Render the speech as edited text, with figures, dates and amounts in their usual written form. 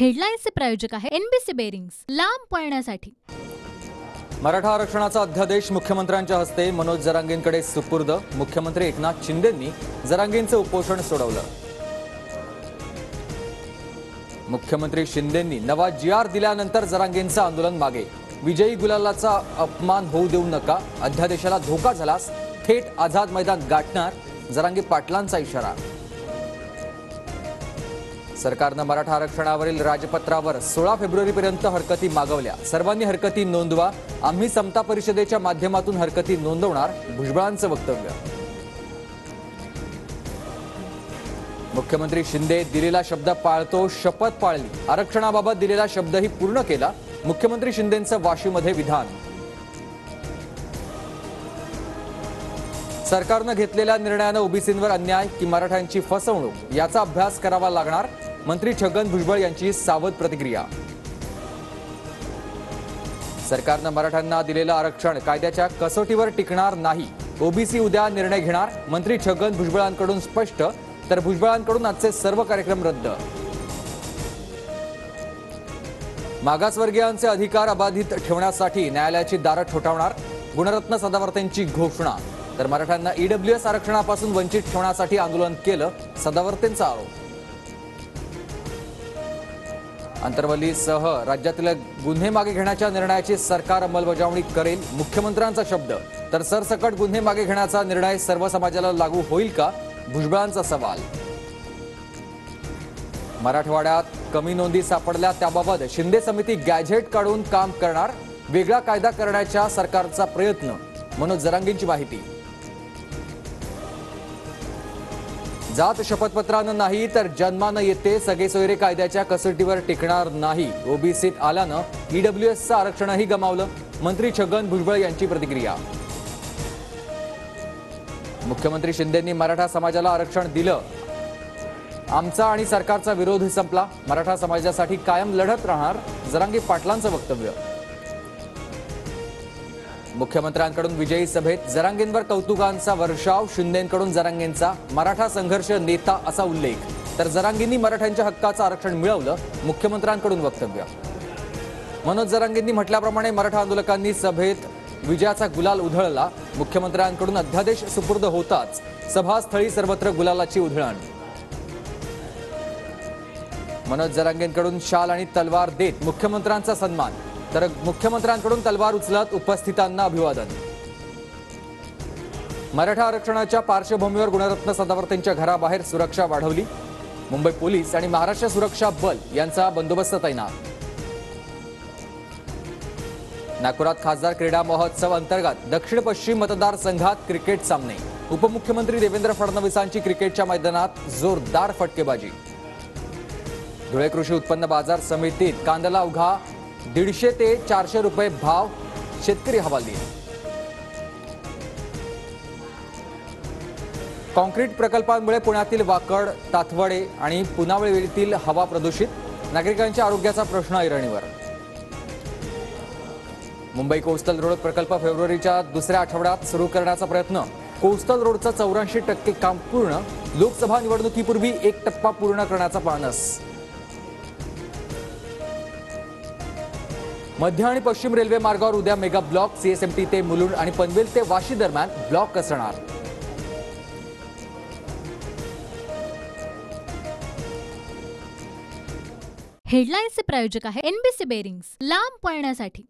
हेडलाईन्सचे प्रायोजक आहे NBC bearings, लांब पळण्यासाठी। मराठा आरक्षणाचा अध्यादेश मुख्यमंत्र्यांच्या हस्ते मनोज जरांगेंकडे सुपूर्द। मुख्यमंत्री एकनाथ शिंदेंनी जरांगेंचे उपोषण सोडवलं। मुख्यमंत्री शिंदेंनी नवा जीआर दिल्यानंतर जरांगेंचं आंदोलन मागे। विजयी गुलालाचा अपमान होऊ देऊ नका, अध्यादेशाला धोका झाल्यास थेट आझाद मैदान गाठणार, जरांगे पाटलांचा इशारा। सरकारनं मराठा आरक्षणावरील राजपत्रावर 16 फेब्रुवारीपर्यंत हरकती मागवल्या। सर्वांनी हरकती नोंदवा, आम्ही समता परिषदेच्या माध्यमातून हरकती नोंदवणार, भुजबळांचं वक्तव्य। मुख्यमंत्री शिंदे दिलेला शब्द पाळतो, शपथ पाळली, आरक्षणाबाबत दिलेला शब्दही पूर्ण केला, मुख्यमंत्री शिंदेंचं वाशीमध्ये विधान। सरकारनं घेतलेल्या निर्णयानं ओबीसींवर अन्याय की मराठ्यांची फसवणूक याचा अभ्यास करावा लागणार, मंत्री छगन भुजबळ यांची सावध प्रतिक्रिया। सरकारनं मराठ्यांना दिलेलं आरक्षण कायद्याच्या कसोटीवर टिकणार नाही, ओबीसी उद्या निर्णय घेणार, मंत्री छगन भुजबळांकडून स्पष्ट, तर भुजबळांकडून आजचे सर्व कार्यक्रम रद्द। मागासवर्गीयांचे अधिकार अबाधित ठेवण्यासाठी न्यायालयाची दारं ठोठावणार, गुणरत्न सदावर्तेंची घोषणा, तर मराठ्यांना ईडब्ल्यूएस आरक्षणापासून वंचित ठेवण्यासाठी आंदोलन केलं, सदावर्तेंचा आरोप। अंतर्वलीसह राज्यातील गुन्हे मागे घेण्याच्या निर्णयाची सरकार अंमलबजावणी करेल, मुख्यमंत्र्यांचा शब्द, तर सरसकट गुन्हे मागे घेण्याचा निर्णय सर्व समाजाला लागू होईल का, भुजबळांचा सवाल। मराठवाड्यात कमी नोंदी सापडल्या त्याबाबत शिंदे समिती गॅझेट काढून काम करणार, वेगळा कायदा करण्याच्या सरकारचा प्रयत्न, मनोज जरांगेंची माहिती। जात शपथपत्रानं नाही तर जन्मानं येते, सगळे सोयरे कायद्याच्या कसोटीवर टिकणार नाही, ओबीसीत आल्यानं ईडब्ल्यूएसचं आरक्षणही गमावलं, मंत्री छगन भुजबळ यांची प्रतिक्रिया। मुख्यमंत्री शिंदेंनी मराठा समाजाला आरक्षण दिलं, आमचा आणि सरकारचा विरोध संपला, मराठा समाजासाठी कायम लढत राहणार, जरांगे पाटलांचं वक्तव्य। मुख्यमंत्र्यांकडून विजयी सभेत जरांगेंवर कौतुकांचा वर्षाव, शिंदेंकडून जरांगेंचा मराठा संघर्ष नेता असा उल्लेख, तर जरांगेंनी मराठ्यांच्या हक्काचं आरक्षण मिळवलं, मुख्यमंत्र्यांकडून वक्तव्य। मनोज जरांगेंनी म्हटल्याप्रमाणे मराठा आंदोलकांनी सभेत विजयाचा गुलाल उधळला, मुख्यमंत्र्यांकडून अध्यादेश सुपूर्द होताच सभास्थळी सर्वत्र गुलालाची उधळण। मनोज जरांगेंकडून शाल आणि तलवार देत मुख्यमंत्र्यांचा सन्मान, तर मुख्यमंत्र्यांकडून तलवार उचलत उपस्थितांना अभिवादन। मराठा आरक्षणाच्या पार्श्वभूमीवर गुणरत्न सदावर्तेंच्या घराबाहेर सुरक्षा वाढवली, मुंबई पोलीस आणि महाराष्ट्र सुरक्षा बल यांचा बंदोबस्त तैनात। नागपुरात खासदार क्रीडा महोत्सव अंतर्गत दक्षिण पश्चिम मतदारसंघात क्रिकेट सामने, उपमुख्यमंत्री देवेंद्र फडणवीसांची क्रिकेटच्या मैदानात जोरदार फटकेबाजी। धुळे कृषी उत्पन्न बाजार समितीत कांद्याला अवघा 150 ते 400 रुपये भाव, शेतकरी हवालदिल। कॉन्क्रीट प्रकल्पांमुळे पुण्यातील वाकड, ताथवडे आणि पुनावळीतील हवा प्रदूषित, नागरिकांच्या आरोग्याचा प्रश्न ऐरणीवर। मुंबई कोस्टल रोड प्रकल्प फेब्रुवारीच्या दुसऱ्या आठवड्यात सुरू करण्याचा प्रयत्न, कोस्टल रोडचं 84% काम पूर्ण, लोकसभा निवडणुकीपूर्वी 1 टप्पा पूर्ण करण्याचा मानस। मध्य आणि पश्चिम रेल्वे मार्गावर उद्या मेगा ब्लॉक, सीएसएमटी ते मुलुंड आणि पनवेल ते वाशी दरम्यान ब्लॉक असणार। हेडलाईन्सचे प्रायोजक आहे एनबीसी बेरिंग्स, लांब पळण्यासाठी।